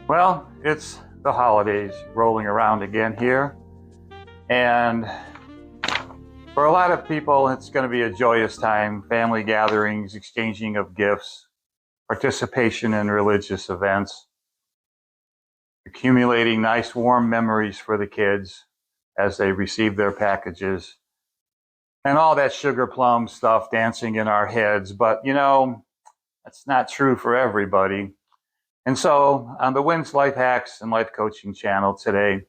Well, it's the holidays rolling around again here, and for a lot of people, it's going to be a joyous time, family gatherings, exchanging of gifts, participation in religious events, accumulating nice warm memories for the kids as they receive their packages, and all that sugar plum stuff dancing in our heads. But that's not true for everybody. And so on the Wins Life Hacks and Life Coaching channel today,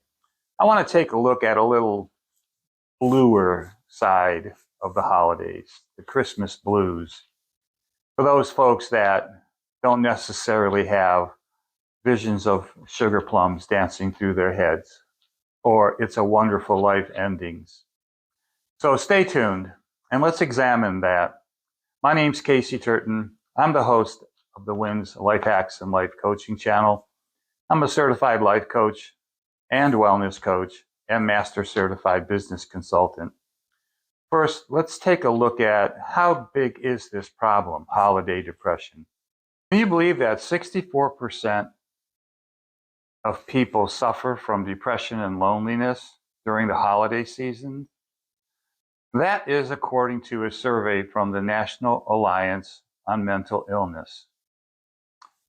I want to take a look at a little bluer side of the holidays, the Christmas blues, for those folks that don't necessarily have visions of sugar plums dancing through their heads or It's a Wonderful Life endings. So stay tuned and let's examine that. My name's Casey Turton. I'm the host of the Wins Life Hacks and Life Coaching channel. I'm a certified life coach and wellness coach and master certified business consultant. First, let's take a look at how big is this problem, holiday depression. Can you believe that 64% of people suffer from depression and loneliness during the holiday season? That is according to a survey from the National Alliance on Mental Illness.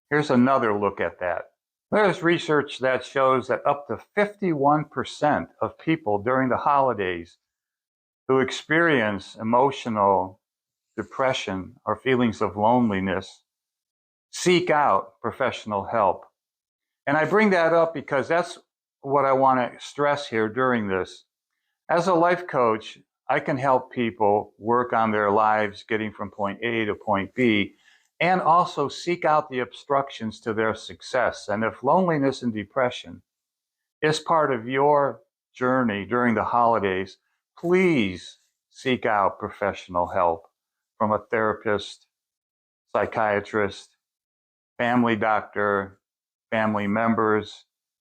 Here's another look at that. There's research that shows that up to 51% of people during the holidays who experience emotional depression or feelings of loneliness seek out professional help. And I bring that up because that's what I want to stress here during this. As a life coach, I can help people work on their lives getting from point A to point B, and also seek out the obstructions to their success. And if loneliness and depression is part of your journey during the holidays, please seek out professional help from a therapist, psychiatrist, family doctor, family members,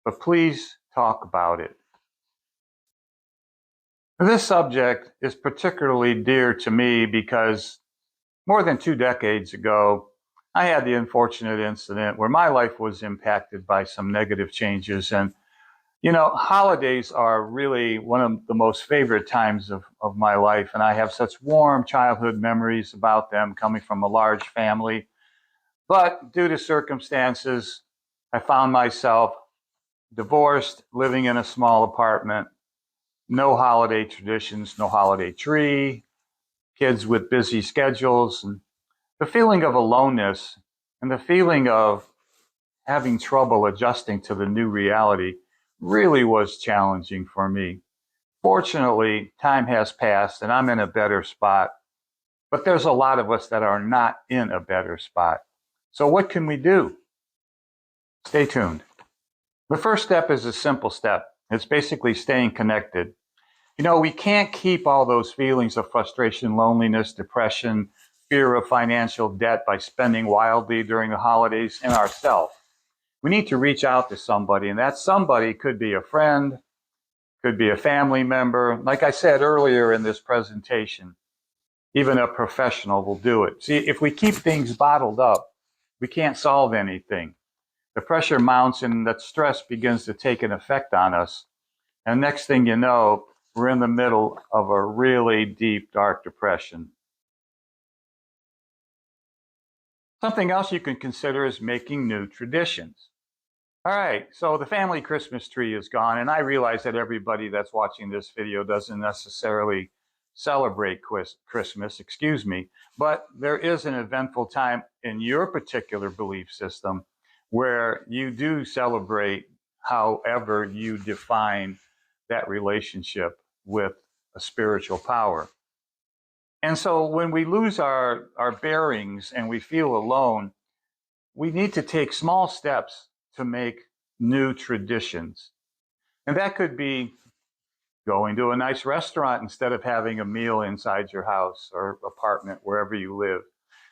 but please talk about it. This subject is particularly dear to me because more than 2 decades ago, I had the unfortunate incident where my life was impacted by some negative changes. And, holidays are really one of the most favorite times of my life. And I have such warm childhood memories about them coming from a large family. But due to circumstances, I found myself divorced, living in a small apartment, no holiday traditions, no holiday tree, kids with busy schedules, and the feeling of aloneness and the feeling of having trouble adjusting to the new reality really was challenging for me. Fortunately, time has passed and I'm in a better spot, but there's a lot of us that are not in a better spot. So what can we do? Stay tuned. The first step is a simple step. It's basically staying connected. We can't keep all those feelings of frustration, loneliness, depression, fear of financial debt by spending wildly during the holidays in ourselves. We need to reach out to somebody, and that somebody could be a friend, could be a family member. Like I said earlier in this presentation, even a professional will do it. See, if we keep things bottled up, we can't solve anything. The pressure mounts and that stress begins to take an effect on us. And next thing you know, we're in the middle of a really deep, dark depression. Something else you can consider is making new traditions. All right, so the family Christmas tree is gone, and I realize that everybody that's watching this video doesn't necessarily celebrate Christmas, but there is an eventful time in your particular belief system where you do celebrate however you define that relationship with a spiritual power. And so when we lose our bearings and we feel alone, we need to take small steps to make new traditions. And that could be going to a nice restaurant instead of having a meal inside your house or apartment, wherever you live.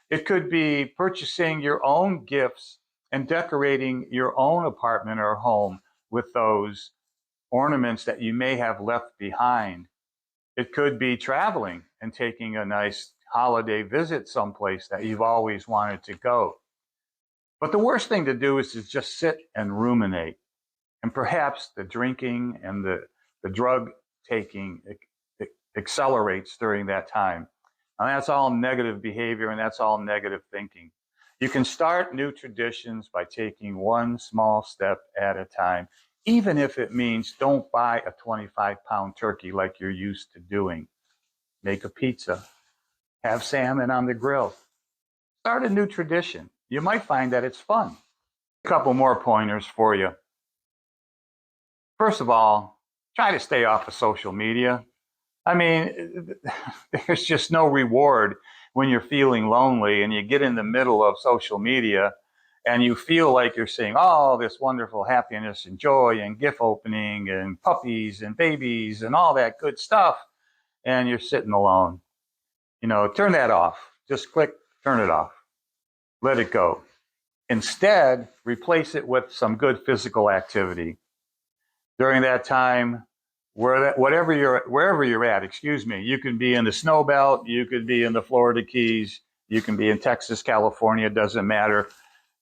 It could be purchasing your own gifts and decorating your own apartment or home with those ornaments that you may have left behind. It could be traveling and taking a nice holiday visit someplace that you've always wanted to go. But the worst thing to do is to just sit and ruminate. And perhaps the drinking and the drug taking accelerates during that time. And that's all negative behavior and that's all negative thinking. You can start new traditions by taking one small step at a time, even if it means don't buy a 25-pound turkey like you're used to doing. Make a pizza. Have salmon on the grill. Start a new tradition. You might find that it's fun. A couple more pointers for you. First of all, try to stay off of social media. I mean, there's just no reward when you're feeling lonely and you get in the middle of social media and you feel like you're seeing all this wonderful happiness and joy and gift opening and puppies and babies and all that good stuff, and you're sitting alone. Turn that off. Just click, turn it off. Let it go. Instead, replace it with some good physical activity. During that time, wherever you're at, you can be in the snow belt, you could be in the Florida Keys, you can be in Texas, California, it doesn't matter.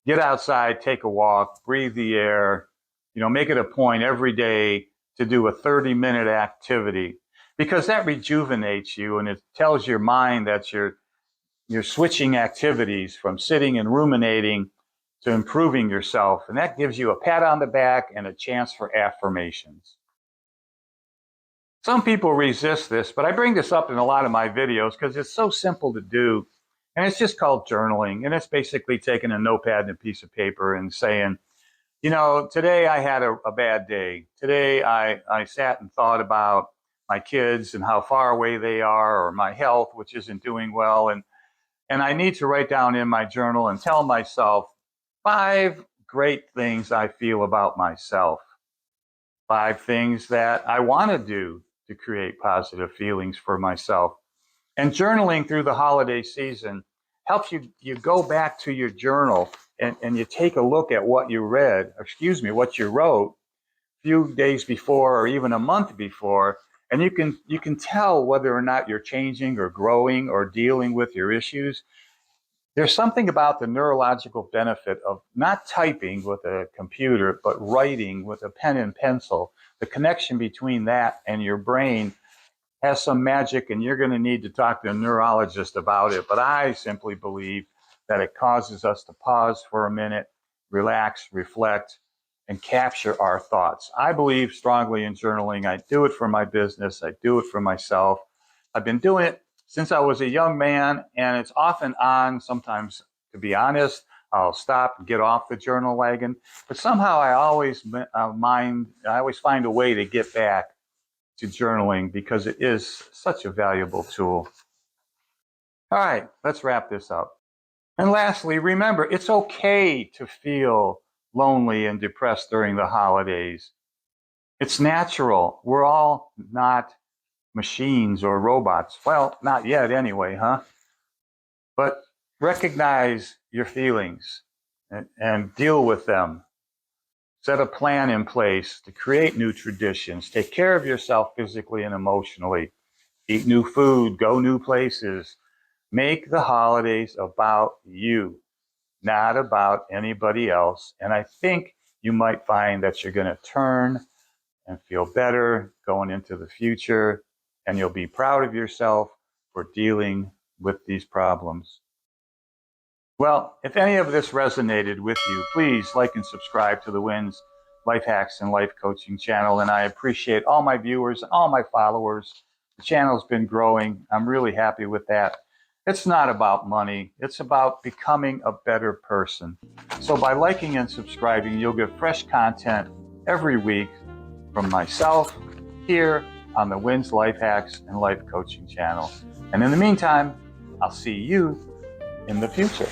Get outside, take a walk, breathe the air, make it a point every day to do a 30-minute activity, because that rejuvenates you and it tells your mind that you're switching activities from sitting and ruminating to improving yourself. And that gives you a pat on the back and a chance for affirmations. Some people resist this, but I bring this up in a lot of my videos because it's so simple to do. And it's just called journaling. And it's basically taking a notepad and a piece of paper and saying, today I had a bad day. Today I sat and thought about my kids and how far away they are, or my health, which isn't doing well. And I need to write down in my journal and tell myself 5 great things I feel about myself. 5 things that I want to do to create positive feelings for myself. And journaling through the holiday season helps you go back to your journal and you take a look at what you what you wrote a few days before or even a month before. And you can tell whether or not you're changing or growing or dealing with your issues. There's something about the neurological benefit of not typing with a computer, but writing with a pen and pencil. The connection between that and your brain has some magic, and you're going to need to talk to a neurologist about it. But I simply believe that it causes us to pause for a minute, relax, reflect, and capture our thoughts. I believe strongly in journaling. I do it for my business. I do it for myself. I've been doing it since I was a young man, and it's often on. Sometimes, to be honest, I'll stop and get off the journal wagon. But somehow I always find a way to get back to journaling because it is such a valuable tool. All right, let's wrap this up. And lastly, remember, it's okay to feel lonely and depressed during the holidays. It's natural. We're all not machines or robots. Well, not yet anyway, huh? But recognize your feelings and deal with them. Set a plan in place to create new traditions. Take care of yourself physically and emotionally. Eat new food, go new places. Make the holidays about you, not about anybody else. And I think you might find that you're going to turn and feel better going into the future, and you'll be proud of yourself for dealing with these problems. Well, if any of this resonated with you, please like and subscribe to the WINS Life Hacks and Life Coaching channel. And I appreciate all my viewers and all my followers. The channel's been growing. I'm really happy with that. It's not about money. It's about becoming a better person. So by liking and subscribing, you'll get fresh content every week from myself here on the WINS Life Hacks and Life Coaching channel. And in the meantime, I'll see you in the future.